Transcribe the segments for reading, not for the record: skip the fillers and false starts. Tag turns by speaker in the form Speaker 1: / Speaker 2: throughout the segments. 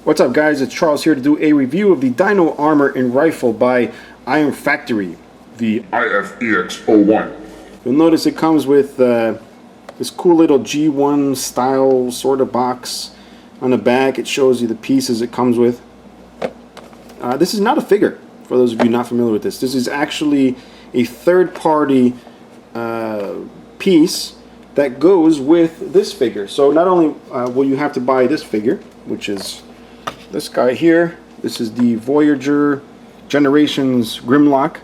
Speaker 1: What's up guys, it's Charles here to do a review of the Dino Armor and Rifle by Iron Factory, the
Speaker 2: EX-01.
Speaker 1: You'll notice it comes with this cool little G1 style sort of box. On the back it shows you the pieces it comes with. This is not a figure, for those of you not familiar with this. This is actually a third-party piece that goes with this figure. So not only will you have to buy this figure, which is this guy here. This is the Voyager Generations Grimlock.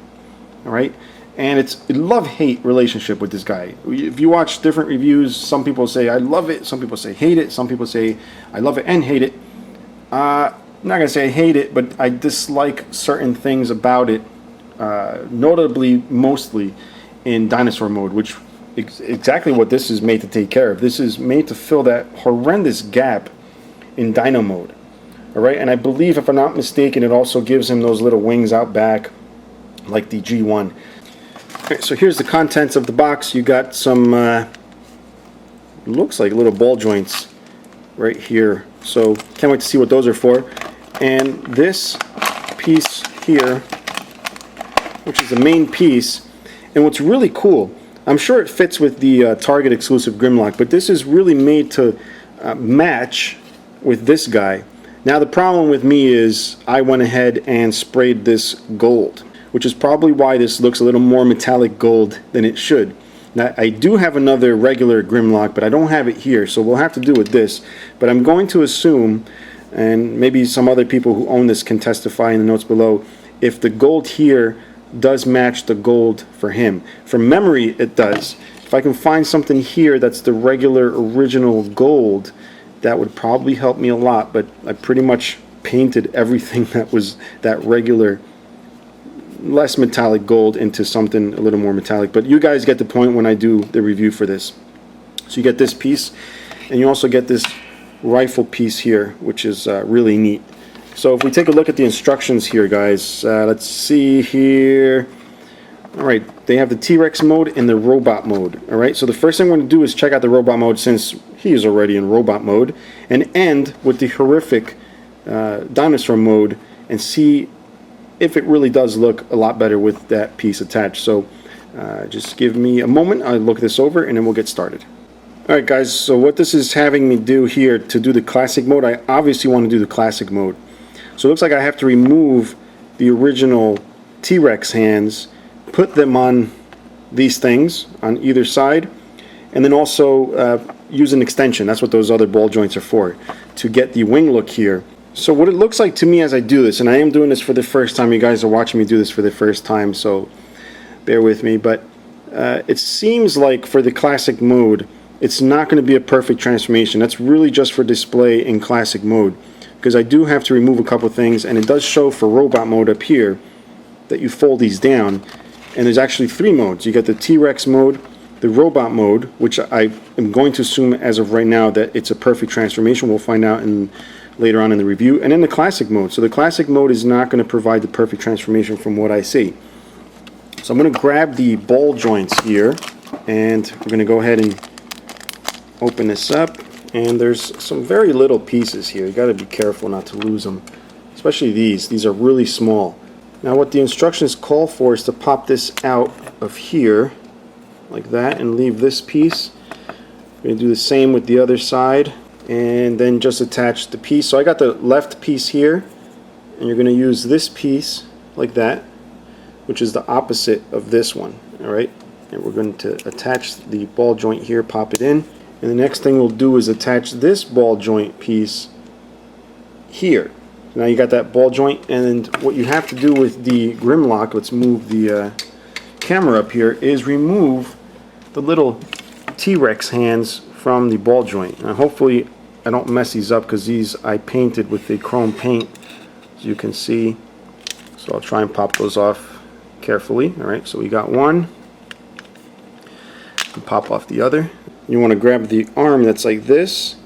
Speaker 1: Alright, and it's a love-hate relationship with this guy. If you watch different reviews, some people say I love it, some people say hate it, some people say I love it and hate it. I'm not gonna say I hate it, but I dislike certain things about it, notably mostly in Dinosaur Mode, which is exactly what this is made to take care of. This is made to fill that horrendous gap in Dino Mode. Alright, and I believe, if I'm not mistaken, it also gives him those little wings out back like the G1. Okay, so here's the contents of the box. You got some looks like little ball joints right here, so can't wait to see what those are for. And this piece here, which is the main piece, and what's really cool, I'm sure it fits with the Target exclusive Grimlock, but this is really made to match with this guy. Now the problem with me is I went ahead and sprayed this gold, which is probably why this looks a little more metallic gold than it should. Now I do have another regular Grimlock, but I don't have it here, so we'll have to do with this. But I'm going to assume, and maybe some other people who own this can testify in the notes below, if the gold here does match the gold for him. From memory it does. If I can find something here that's the regular original gold, that would probably help me a lot, but I pretty much painted everything that was that regular less metallic gold into something a little more metallic. But you guys get the point when I do the review for this. So you get this piece, and you also get this rifle piece here, which is really neat. So if we take a look at the instructions here, guys, let's see here. Alright, they have the T-Rex mode and the robot mode. Alright, so the first thing we're going to do is check out the robot mode, since he is already in robot mode, and end with the horrific dinosaur mode and see if it really does look a lot better with that piece attached. So just give me a moment, I'll look this over and then we'll get started. Alright guys, so what this is having me do here to do the classic mode, I obviously want to do the classic mode. So it looks like I have to remove the original T-Rex hands, put them on these things on either side, and then also use an extension. That's what those other ball joints are for, to get the wing look here. So what it looks like to me as I do this, and I am doing this for the first time, you guys are watching me do this for the first time, so bear with me, but it seems like for the classic mode it's not going to be a perfect transformation. That's really just for display in classic mode, because I do have to remove a couple things, and it does show for robot mode up here that you fold these down, and there's actually 3 modes. You got the T-Rex mode, the robot mode, which I am going to assume as of right now that it's a perfect transformation. We'll find out later on in the review. And then the classic mode. So the classic mode is not going to provide the perfect transformation from what I see. So I'm going to grab the ball joints here, and we're going to go ahead and open this up. And there's some very little pieces here. You got to be careful not to lose them, especially these. These are really small. Now what the instructions call for is to pop this out of here like that and leave this piece. We're going to do the same with the other side, and then just attach the piece. So I got the left piece here, and you're going to use this piece like that, which is the opposite of this one. Alright, and we're going to attach the ball joint here, pop it in, and the next thing we'll do is attach this ball joint piece here. Now you got that ball joint, and what you have to do with the Grimlock, let's move the camera up here, is remove the little T-Rex hands from the ball joint. Now hopefully I don't mess these up, because these I painted with the chrome paint, as you can see. So I'll try and pop those off carefully. Alright, so we got one. And pop off the other. You want to grab the arm that's like this,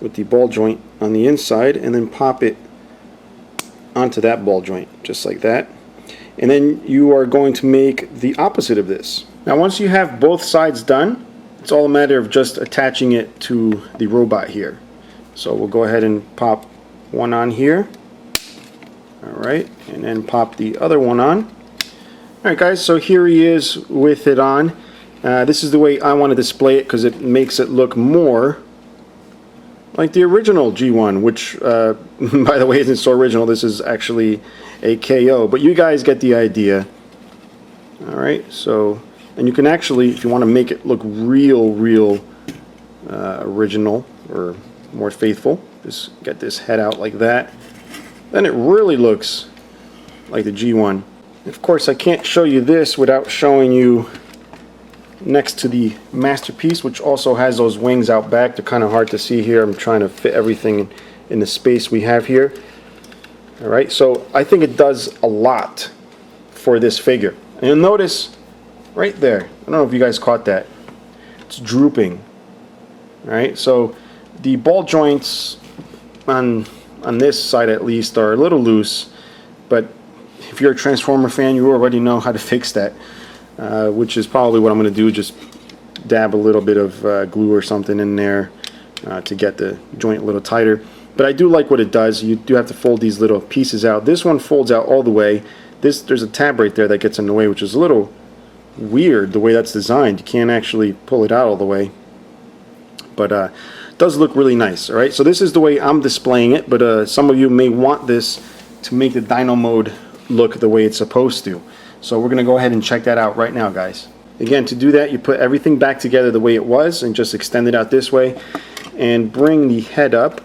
Speaker 1: with the ball joint on the inside, and then pop it onto that ball joint, just like that. And then you are going to make the opposite of this. Now once you have both sides done, it's all a matter of just attaching it to the robot here. So we'll go ahead and pop one on here. Alright, and then pop the other one on. Alright guys, so here he is with it on. This is the way I want to display it because it makes it look more like the original G1, which by the way isn't so original. This is actually a KO, but you guys get the idea. Alright, so, and you can actually, if you want to make it look real original or more faithful, just get this head out like that. Then it really looks like the G1. Of course, I can't show you this without showing you next to the masterpiece, which also has those wings out back. They're kind of hard to see here. I'm trying to fit everything in the space we have here. Alright, so I think it does a lot for this figure. And you'll notice right there, I don't know if you guys caught that, it's drooping. Alright, so the ball joints on this side at least are a little loose, but if you're a Transformer fan, you already know how to fix that, which is probably what I'm going to do. Just dab a little bit of glue or something in there to get the joint a little tighter. But I do like what it does. You do have to fold these little pieces out. This one folds out all the way. There's a tab right there that gets in the way, which is a little weird the way that's designed. You can't actually pull it out all the way, but it does look really nice. Alright, so this is the way I'm displaying it, but some of you may want this to make the Dino Mode look the way it's supposed to. So we're going to go ahead and check that out right now, guys. Again, to do that, you put everything back together the way it was and just extend it out this way and bring the head up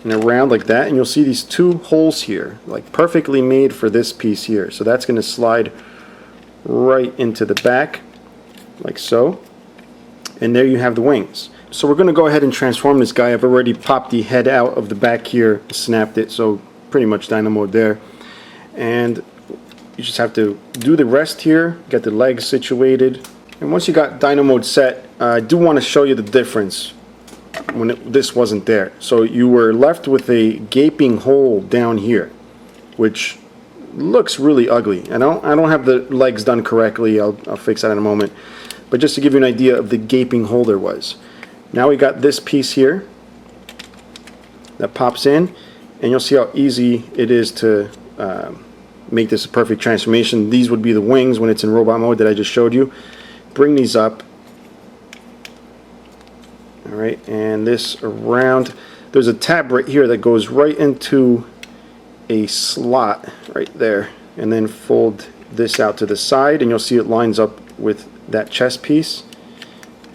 Speaker 1: and around like that, and you'll see these two holes here, like perfectly made for this piece here. So that's going to slide right into the back like so, and there you have the wings. So we're going to go ahead and transform this guy. I've already popped the head out of the back here, snapped it, so pretty much Dino Mode there. And you just have to do the rest here, get the legs situated. And once you got Dino Mode set, I do want to show you the difference when this wasn't there. So you were left with a gaping hole down here, which looks really ugly. I don't have the legs done correctly. I'll fix that in a moment. But just to give you an idea of the gaping hole there was. Now we got this piece here that pops in, and you'll see how easy it is to make this a perfect transformation. These would be the wings when it's in robot mode that I just showed you. Bring these up. Alright, and this around. There's a tab right here that goes right into a slot right there, and then fold this out to the side, and you'll see it lines up with that chest piece,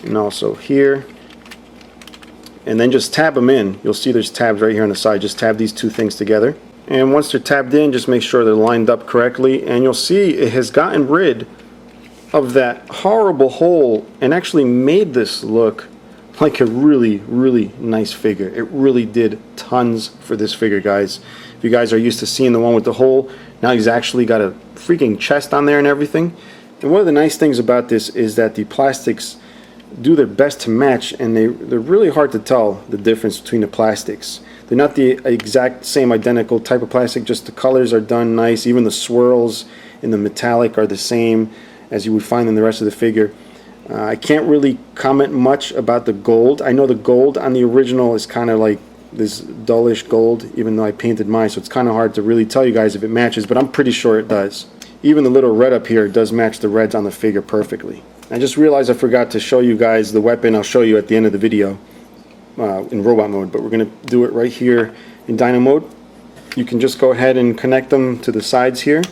Speaker 1: and also here. And then just tab them in. You'll see there's tabs right here on the side. Just tab these two things together. And once they're tabbed in, just make sure they're lined up correctly. And you'll see it has gotten rid of that horrible hole and actually made this look like a really nice figure. It really did tons for this figure, guys. If you guys are used to seeing the one with the hole, now he's actually got a freaking chest on there and everything. And one of the nice things about this is that the plastics do their best to match, and they're really hard to tell the difference between the plastics. They're not the exact same identical type of plastic, just the colors are done nice. Even the swirls in the metallic are the same as you would find in the rest of the figure. I can't really comment much about the gold. I know the gold on the original is kind of like this dullish gold, even though I painted mine, so it's kind of hard to really tell you guys if it matches, but I'm pretty sure it does. Even the little red up here does match the reds on the figure perfectly. I just realized I forgot to show you guys the weapon. I'll show you at the end of the video in robot mode, but we're going to do it right here in Dino Mode. You can just go ahead and connect them to the sides here.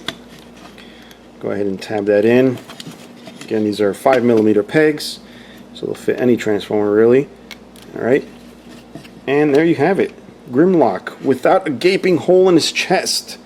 Speaker 1: Go ahead and tab that in. Again, these are 5mm pegs, so they'll fit any Transformer really. Alright, and there you have it. Grimlock without a gaping hole in his chest.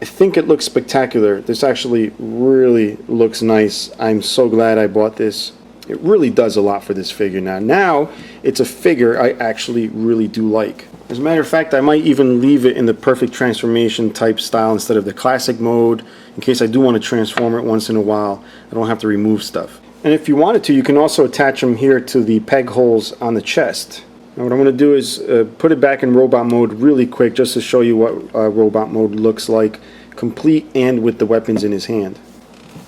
Speaker 1: I think it looks spectacular. This actually really looks nice. I'm so glad I bought this. It really does a lot for this figure now. Now, it's a figure I actually really do like. As a matter of fact, I might even leave it in the perfect transformation type style instead of the classic mode, in case I do want to transform it once in a while. I don't have to remove stuff. And if you wanted to, you can also attach them here to the peg holes on the chest. Now what I'm going to do is put it back in robot mode really quick, just to show you what robot mode looks like, complete and with the weapons in his hand.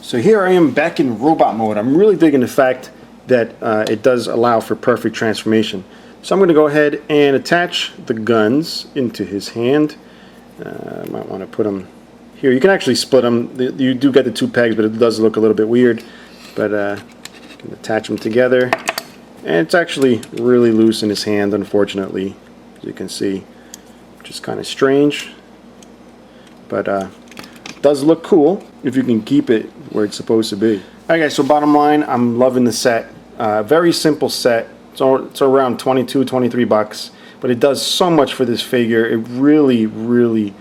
Speaker 1: So here I am back in robot mode. I'm really digging the fact that it does allow for perfect transformation. So I'm going to go ahead and attach the guns into his hand. I might want to put them here. You can actually split them. You do get the 2 pegs, but it does look a little bit weird. But you can attach them together. And it's actually really loose in his hand, unfortunately, as you can see, which is kind of strange. But it does look cool if you can keep it where it's supposed to be. Alright guys, so bottom line, I'm loving the set. Very simple set. It's around 22, 23 bucks. But it does so much for this figure. It really, really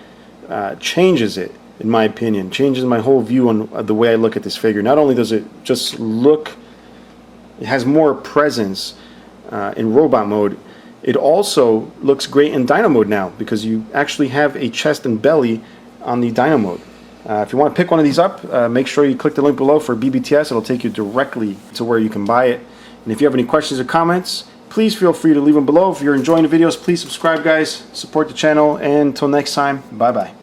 Speaker 1: changes it, in my opinion. Changes my whole view on the way I look at this figure. Not only does it just look, it has more presence in robot mode, it also looks great in Dino Mode now, because you actually have a chest and belly on the Dino Mode. If you want to pick one of these up, make sure you click the link below for BBTS. It'll take you directly to where you can buy it. And if you have any questions or comments, please feel free to leave them below. If you're enjoying the videos, please subscribe, guys. Support the channel. And until next time, bye-bye.